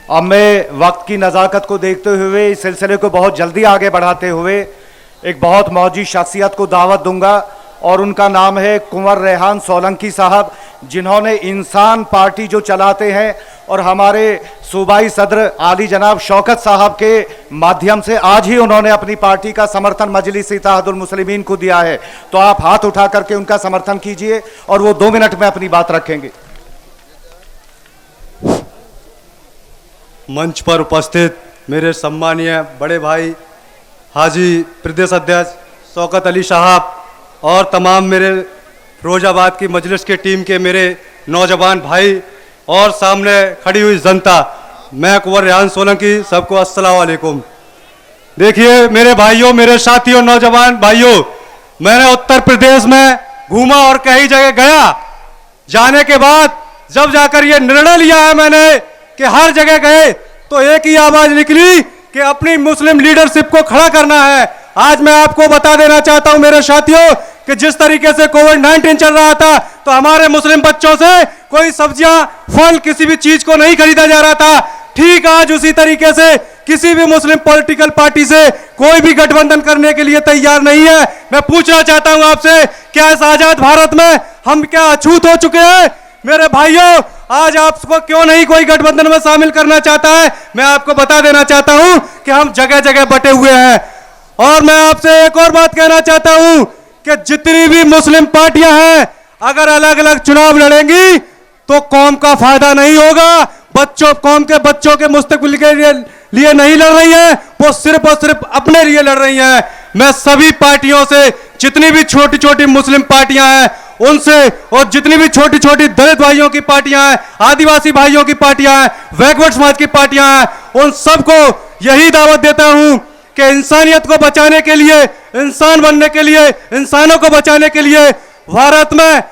अब मैं वक्त की नज़ाकत को देखते हुए इस सिलसिले को बहुत जल्दी आगे बढ़ाते हुए एक बहुत मौजी शख्सियत को दावत दूंगा और उनका नाम है कुंवर रेहान सोलंकी साहब, जिन्होंने इंसान पार्टी जो चलाते हैं और हमारे सूबाई सदर आली जनाब शौकत साहब के माध्यम से आज ही उन्होंने अपनी पार्टी का समर्थन मजलिस इत्तेहादुल मुस्लिमीन को दिया है। तो आप हाथ उठा करके उनका समर्थन कीजिए और वो 2 मिनट में अपनी बात रखेंगे। मंच पर उपस्थित मेरे सम्मानीय बड़े भाई हाजी प्रदेश अध्यक्ष शौकत अली साहब और तमाम मेरे फिरोजाबाद की मजलिस के टीम के मेरे नौजवान भाई और सामने खड़ी हुई जनता, मैं कुंवर रेहान सोलंकी, सबको अस्सलाम वालेकुम। देखिए मेरे भाइयों, मेरे साथियों, नौजवान भाइयों, मैंने उत्तर प्रदेश में घूमा और कई जगह गया। जाने के बाद जब जाकर ये निर्णय लिया है मैंने कि हर जगह गए तो एक ही आवाज निकली कि अपनी मुस्लिम लीडरशिप को खड़ा करना है। आज मैं आपको बता देना चाहता हूं मेरे साथियों कि जिस तरीके से कोविड-19 चल रहा था तो हमारे मुस्लिम बच्चों से कोई सब्जियां, फल, किसी भी चीज को नहीं खरीदा जा रहा था। ठीक आज उसी तरीके से किसी भी मुस्लिम पॉलिटिकल पार्टी से कोई भी गठबंधन करने के लिए तैयार नहीं है। मैं पूछना चाहता हूं आपसे, क्या इस आजाद भारत में हम क्या अछूत हो चुके हैं? मेरे भाइयों, आज आपको क्यों नहीं कोई गठबंधन में शामिल करना चाहता है? मैं आपको बता देना चाहता हूं कि हम जगह जगह बटे हुए हैं। और मैं आपसे एक और बात कहना चाहता हूं कि जितनी भी मुस्लिम पार्टियां हैं अगर अलग अलग चुनाव लड़ेंगी तो कौम का फायदा नहीं होगा। कौम के बच्चों के मुस्तकबिल के लिए नहीं लड़ रही है, वो सिर्फ और सिर्फ अपने लिए लड़ रही हैं। मैं सभी पार्टियों से, जितनी भी छोटी छोटी मुस्लिम पार्टियां हैं उनसे, और जितनी भी छोटी छोटी दलित भाइयों की पार्टियां हैं, आदिवासी भाइयों की पार्टियां हैं, बैकवर्ड समाज की पार्टियां हैं, उन सबको यही दावत देता हूं कि इंसानियत को बचाने के लिए, इंसान बनने के लिए, इंसानों को बचाने के लिए, भारत में,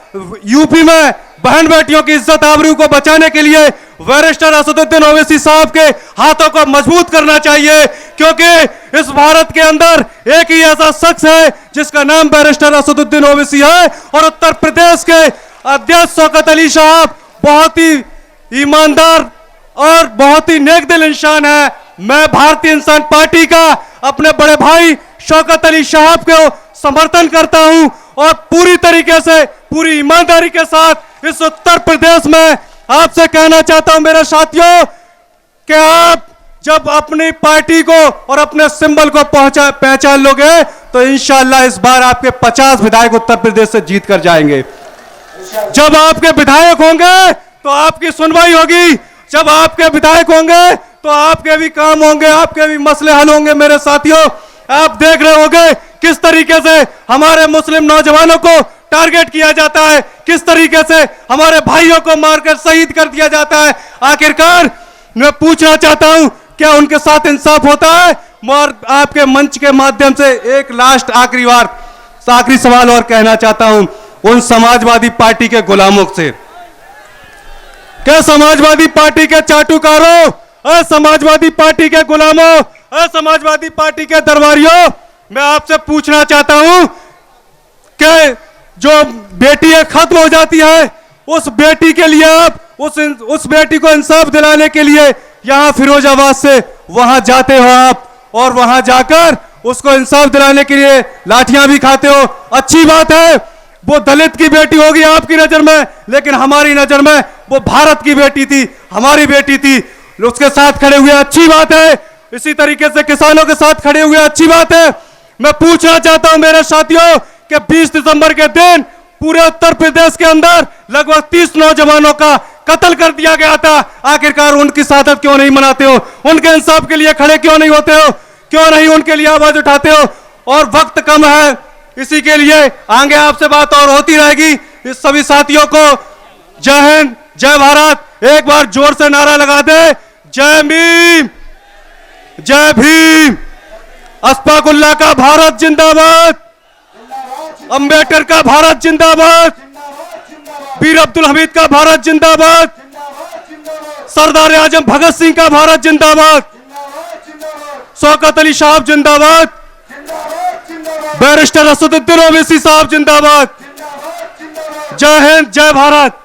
यूपी में बहन बेटियों की इज्जत आबरू को बचाने के लिए बैरिस्टर असदुद्दीन ओवैसी साहब के हाथों को मजबूत करना चाहिए, क्योंकि इस भारत के अंदर एक ही ऐसा शख्स है जिसका नाम बैरिस्टर असदुद्दीन ओवैसी है। और उत्तर प्रदेश के अध्यक्ष शौकत अली साहब बहुत ही ईमानदार और बहुत ही नेकदिल इंसान है। मैं भारतीय इंसान पार्टी का अपने बड़े भाई शौकत अली साहब को समर्थन करता हूं और पूरी तरीके से, पूरी ईमानदारी के साथ इस उत्तर प्रदेश में आपसे कहना चाहता हूं मेरे साथियों कि आप जब अपनी पार्टी को और अपने सिंबल को पहचान लोगे तो इंशाअल्लाह इस बार आपके 50 विधायक उत्तर प्रदेश से जीत कर जाएंगे। जब आपके विधायक होंगे तो आपकी सुनवाई होगी, जब आपके विधायक होंगे तो आपके भी काम होंगे, आपके भी मसले हल होंगे। मेरे साथियों, आप देख रहे होंगे किस तरीके से हमारे मुस्लिम नौजवानों को टारगेट किया जाता है, किस तरीके से हमारे भाइयों को मारकर शहीद कर दिया जाता है। आखिरकार मैं पूछना चाहता हूं, क्या उनके साथ इंसाफ होता है? और आपके मंच के माध्यम से एक लास्ट आखिरी सवाल और कहना चाहता हूं उन समाजवादी पार्टी के गुलामों से, क्या समाजवादी पार्टी के चाटुकारों, समाजवादी पार्टी के गुलामों, समाजवादी पार्टी के दरबारियों, मैं आपसे पूछना चाहता हूं कि जो बेटी खत्म हो जाती है उस बेटी के लिए आप उस बेटी को इंसाफ दिलाने के लिए यहां फिरोजाबाद से वहां जाते हो आप, और वहां जाकर उसको इंसाफ दिलाने के लिए लाठियां भी खाते हो। अच्छी बात है, वो दलित की बेटी होगी आपकी नजर में, लेकिन हमारी नजर में वो भारत की बेटी थी, हमारी बेटी थी। उसके साथ खड़े हुए अच्छी बात है, इसी तरीके से किसानों के साथ खड़े हुए अच्छी बात है। मैं पूछना चाहता हूं मेरे साथियों कि 20 दिसंबर के दिन पूरे उत्तर प्रदेश के अंदर लगभग 30 नौजवानों का कत्ल कर दिया गया था। आखिरकार उनकी शहादत क्यों नहीं मनाते हो? उनके इंसाफ के लिए खड़े क्यों नहीं होते हो? क्यों नहीं उनके लिए आवाज उठाते हो? और वक्त कम है, इसी के लिए आगे आपसे बात और होती रहेगी। इस सभी साथियों को जय हिंद, जय भारत, एक बार जोर से नारा लगा दे, जय भीम, जय भीम। अशफाकुल्लाह का भारत जिंदाबाद, अंबेडकर का भारत जिंदाबाद, वीर अब्दुल हमीद का भारत जिंदाबाद, सरदार आजम भगत सिंह का भारत जिंदाबाद, शौकत अली साहब जिंदाबाद, बैरिस्टर असदुद्दीन ओवैसी साहब जिंदाबाद। जय हिंद, जय भारत।